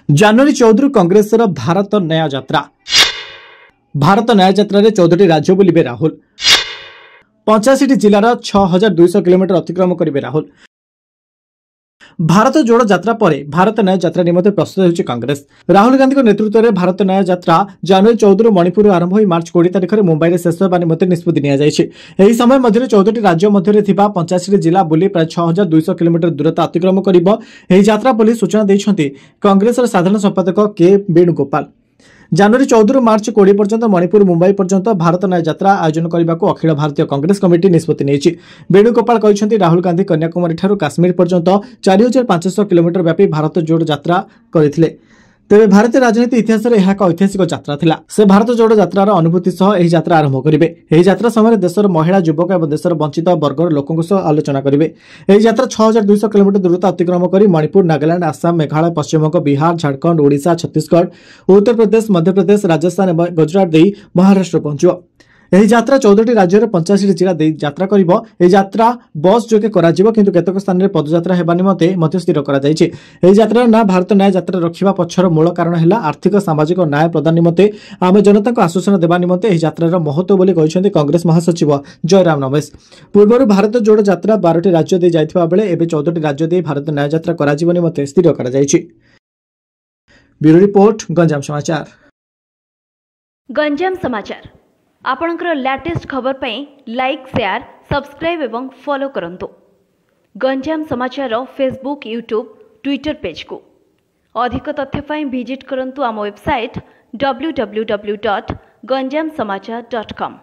ଜାନୁଆରୀ 14 କଂଗ୍ରେସର ଭାରତ ନ୍ୟାୟ ଯାତ୍ରା। ଭାରତ ନ୍ୟାୟ ଯାତ୍ରାରେ 14ଟି ରାଜ୍ୟ ବୁଲିବେ ରାହୁଲ। 85ଟି ଜିଲ୍ଲାର 6200 କିଲୋମିଟର ଅତିକ୍ରମ କରିବେ ରାହୁଲ। ଭାରତ ଯୋଡ଼ ଯାତ୍ରା ପରେ ଭାରତ ନ୍ୟାୟ ଯାତ୍ରା ନିମନ୍ତେ ପ୍ରସ୍ତୁତ ହେଉଛି କଂଗ୍ରେସ। ରାହୁଲ ଗାନ୍ଧୀଙ୍କ ନେତୃତ୍ୱରେ ଭାରତ ନ୍ୟାୟ ଯାତ୍ରା ଜାନୁଆରୀ 14 ମଣିପୁରରୁ ଆରମ୍ଭ ହୋଇ ମାର୍ଚ୍ଚ 20 ତାରିଖରେ ମୁମ୍ବାଇରେ ଶେଷ ହେବା ନିମନ୍ତେ ନିଷ୍ପତ୍ତି ନିଆଯାଇଛି। ଏହି ସମୟ ମଧ୍ୟରେ 14ଟି ରାଜ୍ୟ ମଧ୍ୟରେ ଥିବା 85ଟି ଜିଲ୍ଲା ବୁଲି ପ୍ରାୟ 6200 କିଲୋମିଟର ଦୂରତା ଅତିକ୍ରମ କରିବ ଏହି ଯାତ୍ରା ବୋଲି ସୂଚନା ଦେଇଛନ୍ତି କଂଗ୍ରେସର ସାଧାରଣ ସମ୍ପାଦକ କେ ବେଣୁଗୋପାଳ। ଜାନୁଆରୀ 14 ମାର୍ଚ୍ଚ 20 ପର୍ଯ୍ୟନ୍ତ ମଣିପୁର ମୁମ୍ବାଇ ପର୍ଯ୍ୟନ୍ତ ଭାରତ ନ୍ୟାୟ ଯାତ୍ରା ଆୟୋଜନ କରିବାକୁ ଅଖିଳ ଭାରତୀୟ କଂଗ୍ରେସ କମିଟି ନିଷ୍ପତ୍ତି ନେଇଛି। ବେଣୁଗୋପାଳ କହିଛନ୍ତି ରାହୁଲ ଗାନ୍ଧୀ କନ୍ୟାକୁମାରୀ ଠାରୁ କାଶ୍ମୀର ପର୍ଯ୍ୟନ୍ତ 4500 କିଲୋମିଟର ବ୍ୟାପୀ ଭାରତ ଯୋଡ଼ ଯାତ୍ରା କରିଥିଲେ। ତେବେ ଭାରତୀୟ ରାଜନୀତି ଇତିହାସରେ ଏହା ଏକ ଐତିହାସିକ ଯାତ୍ରା ଥିଲା। ସେ ଭାରତ ଯୋଡ଼ ଯାତ୍ରାର ଅନୁଭୂତି ସହ ଏହି ଯାତ୍ରା ଆରମ୍ଭ କରିବେ। ଏହି ଯାତ୍ରା ସମୟରେ ଦେଶର ମହିଳା ଯୁବକ ଏବଂ ଦେଶର ବଞ୍ଚିତ ବର୍ଗର ଲୋକଙ୍କ ସହ ଆଲୋଚନା କରିବେ। ଏହି ଯାତ୍ରା 6200 କିଲୋମିଟର ଦୂରତା ଅତିକ୍ରମ କରି ମଣିପୁର, ନାଗାଲାଣ୍ଡ, ଆସାମ, ମେଘାଳୟ, ପଶ୍ଚିମବଙ୍ଗ, ବିହାର, ଝାଡ଼ଖଣ୍ଡ, ଓଡ଼ିଶା, ଛତିଶଗଡ଼, ଉତ୍ତରପ୍ରଦେଶ, ମଧ୍ୟପ୍ରଦେଶ, ରାଜସ୍ଥାନ ଏବଂ ଗୁଜରାଟ ଦେଇ ମହାରାଷ୍ଟ୍ର ପହଞ୍ଚିବ। ଏହି ଯାତ୍ରା 14ଟି ରାଜ୍ୟର 85ଟି ଜିଲ୍ଲା ଦେଇ ଯାତ୍ରା କରିବ। ଏହି ଯାତ୍ରା ବସ୍ ଯୋଗେ କରାଯିବ, କିନ୍ତୁ କେତେକ ସ୍ଥାନରେ ପଦଯାତ୍ରା ହେବା ନିମନ୍ତେ ମଧ୍ୟ ସ୍ଥିର କରାଯାଇଛି। ଏହି ଯାତ୍ରାର ନାଁ ଭାରତ ନ୍ୟାୟ ଯାତ୍ରା ରଖିବା ପଛର ମୂଳ କାରଣ ହେଲା ଆର୍ଥିକ ସାମାଜିକ ନ୍ୟାୟ ପ୍ରଦାନ ନିମନ୍ତେ ଆମେ ଜନତାଙ୍କୁ ଆଶ୍ୱାସନା ଦେବା ନିମନ୍ତେ ଏହି ଯାତ୍ରାର ମହତ୍ତ୍ୱ ବୋଲି କହିଛନ୍ତି କଂଗ୍ରେସ ମହାସଚିବ ଜୟରାମ ରମେଶ। ପୂର୍ବରୁ ଭାରତ ଯୋଡ଼ ଯାତ୍ରା 12ଟି ରାଜ୍ୟ ଦେଇ ଯାଇଥିବା ବେଳେ ଏବେ 14ଟି ରାଜ୍ୟ ଦେଇ ଭାରତ ନ୍ୟାୟ ଯାତ୍ରା କରାଯିବ ନିମନ୍ତେ ସ୍ଥିର କରାଯାଇଛି। ବ୍ୟୁରୋ ରିପୋର୍ଟ, ଗଞ୍ଜାମ ସମାଚାର। गंजाम समाचार आपणकर लेटेस्ट खबर पाई लाइक, शेयर, सब्सक्राइब एवं फॉलो करंतु। गंजाम समाचार फेसबुक, यूट्यूब, ट्विटर पेज को अधिक तथ्य पाई विजिट करंतु आम वेबसाइट www.ganjamsamachar.com।